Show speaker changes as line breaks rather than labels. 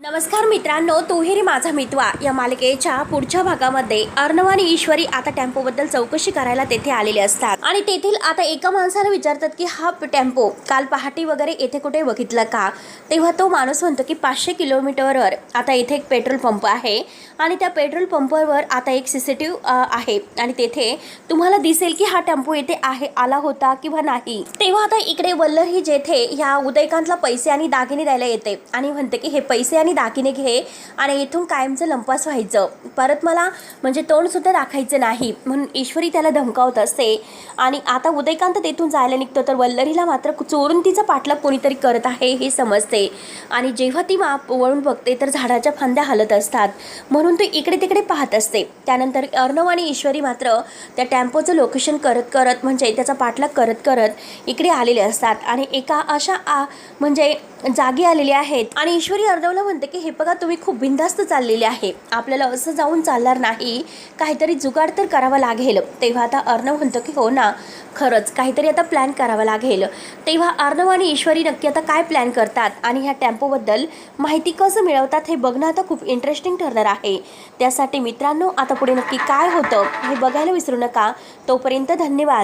नमस्कार मित्रांनो, तोही माझा मितवा या मालिकेच्या पुढच्या भागामध्ये अर्णव आणि ईश्वरी आता टेम्पोबद्दल चौकशी करायला तेथे आलेले असतात आणि तेथील आता एका माणसाला विचारतात की हा टेम्पो काल पहाटे वगैरे येथे कुठे बघितला का. तेव्हा तो माणूस म्हणतो की 500 किलोमीटरवर आता इथे एक पेट्रोल पंप आहे आणि त्या पेट्रोल पंपावर आता एक सीसीटीव्ही आहे आणि तेथे तुम्हाला दिसेल की हा टेम्पो येथे आला होता किंवा नाही. तेव्हा आता इकडे वल्लरी जेथे ह्या उदयकांतला पैसे आणि दागिने द्यायला येते आणि म्हणते की हे पैसे आणि दागिने घे आणि इथून कायमचं लंपास व्हायचं, परत मला म्हणजे तोंड सुद्धा दाखायचं नाही म्हणून ईश्वरी त्याला धमकावत असते. आणि आता उदयकांत तेथून जायला निघतो तर वल्लरीला मात्र चोरून तिचा पाठलाग कोणीतरी करत आहे हे समजते आणि जेव्हा ती वळून बघते तर झाडाच्या फांद्या हलत असतात म्हणून ती इकडे तिकडे पाहत असते. त्यानंतर अर्णव आणि ईश्वरी मात्र त्या टेम्पोचं लोकेशन करत करत म्हणजे त्याचा पाठलाग करत करत इकडे आलेले असतात आणि एका अशा म्हणजे जागी आलेले आहेत आणि ईश्वरी अर्णवला म्हणते की हे बघा, तुम्ही खूप बिनधास्त चाललेले आहे, आपल्याला असं जाऊन चालणार नाही, काहीतरी जुगाड तर करावा लागेल. तेव्हा आता अर्णव म्हणतो की हो ना, खरंच काहीतरी आता प्लॅन करावा लागेल. तेव्हा अर्णव आणि ईश्वरी नक्की आता काय प्लॅन करतात आणि ह्या टेम्पोबद्दल माहिती कसं मिळवतात हे बघणं आता खूप इंटरेस्टिंग ठरणार आहे. त्यासाठी मित्रांनो आता पुढे नक्की काय होतं हे बघायला विसरू नका. तोपर्यंत धन्यवाद.